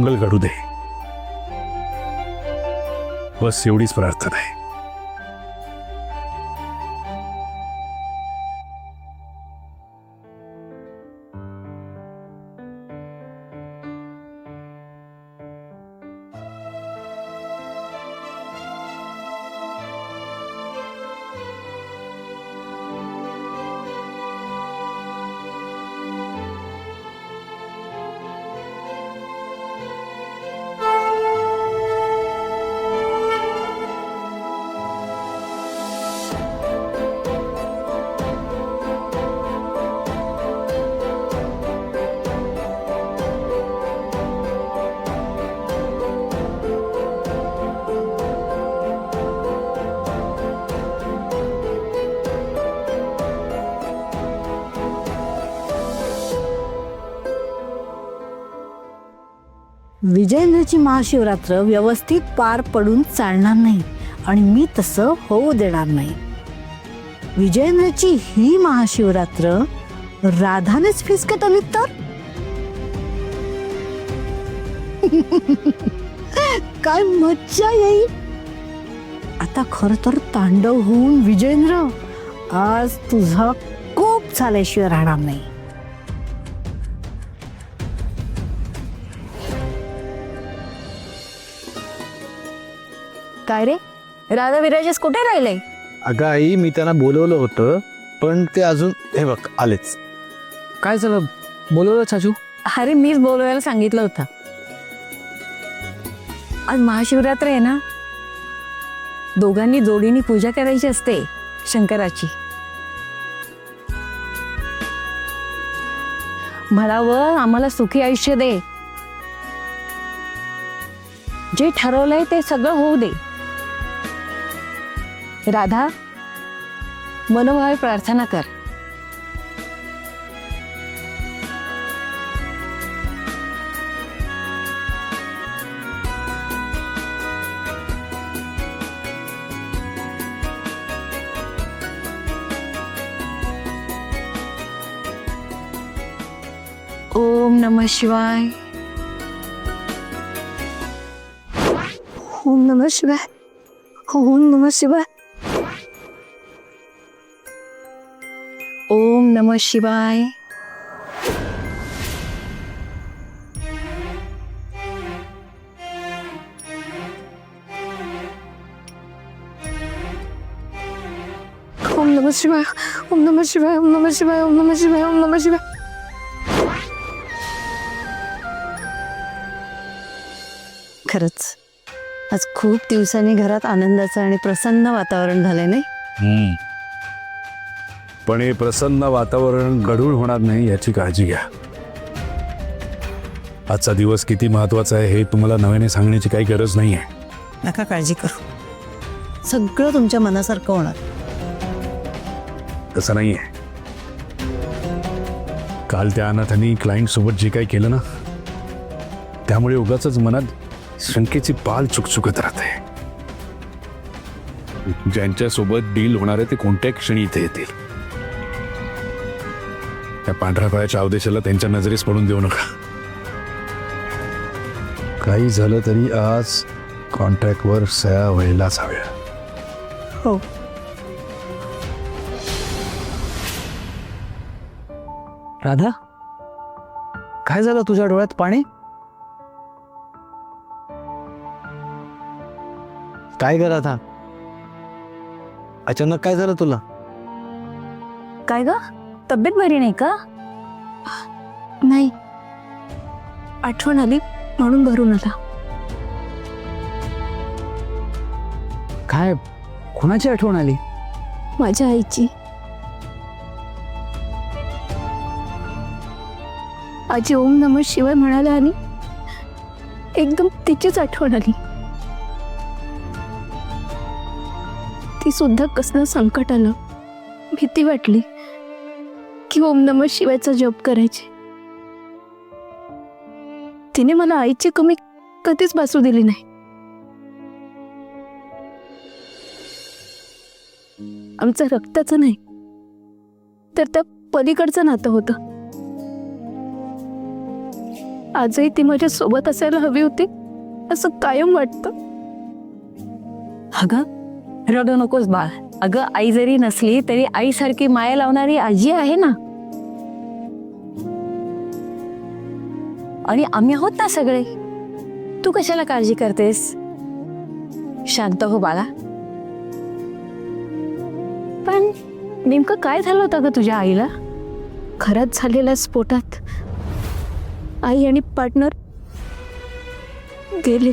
मंगल घडू दे, बस एवढीच प्रार्थना आहे. विजयेंद्रची महाशिवरात्र व्यवस्थित पार पडून चालणार नाही आणि मी तसं होऊ देणार नाही. विजयेंद्रची ही महाशिवरात्र राधानेच फिसकटवली तर काय मज्जा येईल. आता खर तर तांडव होऊन विजयेंद्र आज तुझा खूप झाल्याशिवाय राहणार नाही. काय रे, राधा विराजेस कुठे राहिले? अगं आई, मी त्यांना बोलवलं होतं पण ते अजून हे बघ आलेच. काय झालं, बोलवलं चाचू? अरे मीच बोलवायला सांगितलं होतं. आज महाशिवरात्र आहे ना, दोघांनी जोडीने पूजा करायची असते शंकराची. म्हणावं आम्हाला सुखी आयुष्य दे, जे ठरवलंय ते सगळं होऊ दे. राधा, मनोभावे प्रार्थना कर. ओम नमः शिवाय. ओम नमः शिवाय. ओम नमः शिवाय. ओम नमः शिवाय. ओम नमः शिवाय. ओम नमः शिवाय. ओम नमः शिवाय. ओम नमः शिवाय. ओम नमः शिवाय. खरंच आज खूप दिवसांनी घरात आनंदाचं आणि प्रसन्न वातावरण झालंय नाही. पण हे प्रसन्न वातावरण गढूळ होणार नाही याची काळजी घ्या. आजचा दिवस किती महत्वाचा आहे हे तुम्हाला नव्याने सांगण्याची काही गरज नाही आहे. नका काळजी करू, सगळं तुमच्या मनासारखं होणार. तसं नाही आहे. काल त्या अनाथांनी क्लायंट सोबत जे काही केलं ना, त्यामुळे उगाचच मनात शंकेची पाल चुकचुकत राहते. ज्यांच्यासोबत डील होणार आहे ते कोणत्याही क्षणी इथे येतील. त्या पांढऱ्या पायाच्या अवदेशाला त्यांच्या नजरेस पडून देऊ नका. काही झालं तरी आज कॉन्ट्रॅक्टवर सह्या व्हायलाच हव्या. हो. राधा, काय झालं तुझ्या डोळ्यात पाणी? काय ग राधा, अचानक काय झालं तुला? काय ग, तब्येत बरी नाही का? नाही, आठवण आली म्हणून भरून आला. काय, कोणाची आठवण आली? माझ्या आईची. आजी ओम नमः शिवाय म्हणाला आणि एकदम तिचीच आठवण आली. ती सुद्धा कसलं संकट आलं, भीती वाटली की ओम नमः शिवायचा जप करायचे. तिने मला आईची कमी कधीच भासू दिली नाही. आमचं रक्ताचं नाही तर त्या पलीकडचं नातं होतं. आजही ती माझ्या सोबत असायला हवी होती असं कायम वाटतं. अगं रडू नकोस बाळ. अगं आई जरी नसली तरी आईसारखी माया लावणारी आजी आहे ना. आणि आम्ही आहोत ना सगळे. तू कशाला काळजी करतेस? शांत हो बाळा. पण नेमकं काय झालं होतं ग तुझ्या आईला? घरात झालेल्या स्फोटात आई आणि पार्टनर गेले.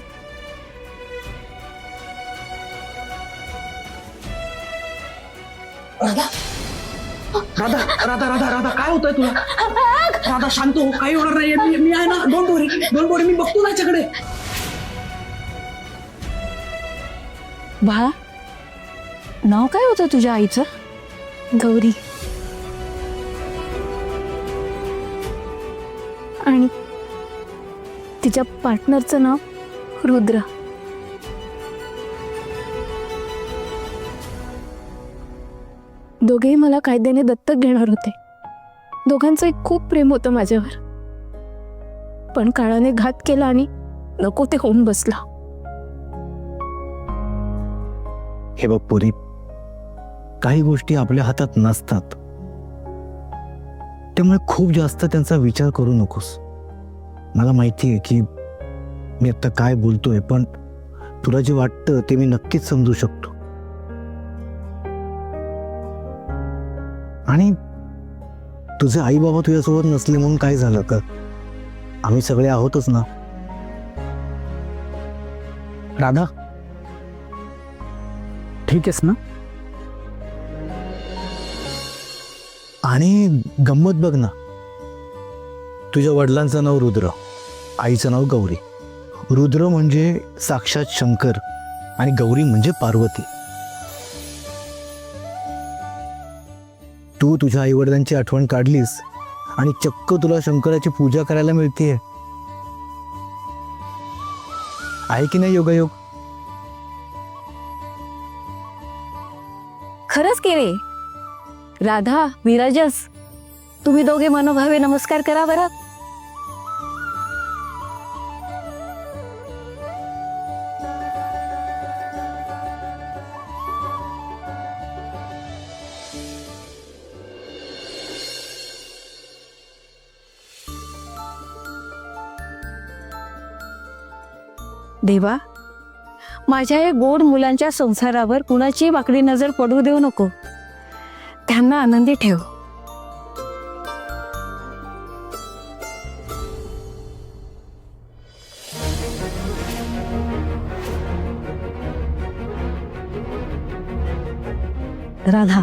राधा राधा राधा राधा काय होतंय तुला? राधा शांत हो, काही होणार नाहीये. मी आहे ना. डोंट वरी मी बघतो त्याच्याकडे. बाळा नाव काय होतं तुझ्या आईचं? गौरी. आणि तिच्या पार्टनरचं नाव रुद्र. दोघेही मला कायद्याने दत्तक घेणार होते. दोघांचं एक खूप प्रेम होतं माझ्यावर. पण काळाने घात केला आणि नको ते होऊन बसला. हे बघ पुरी, काही गोष्टी आपल्या हातात नसतात, त्यामुळे खूप जास्त त्यांचा विचार करू नकोस. मला माहिती आहे की मी आता काय बोलतोय, पण तुला जे वाटतं ते मी नक्कीच समजू शकतो. आणि तुझे आई बाबा तुझ्यासोबत नसले म्हणून काय झालं का? आम्ही सगळे आहोतच ना. राधा, ठीक आहेस ना? आणि गंमत बघ ना, तुझ्या वडिलांचं नाव रुद्र, आईचं नाव गौरी. रुद्र म्हणजे साक्षात शंकर आणि गौरी म्हणजे पार्वती. तू तुझ्या आईवडिलांची आठवण काढलीस आणि चक्क तुला शंकराची पूजा करायला मिळतेय. आहे की नाही योगायोग? खरंच की रे. राधा, विराजस, तुम्ही दोघे मनोभावे नमस्कार करा बरं. देवा, माझ्या या गोड मुलांच्या संसारावर कुणाची वाकडी नजर पडू देऊ नको. त्यांना आनंदी ठेव. राधा,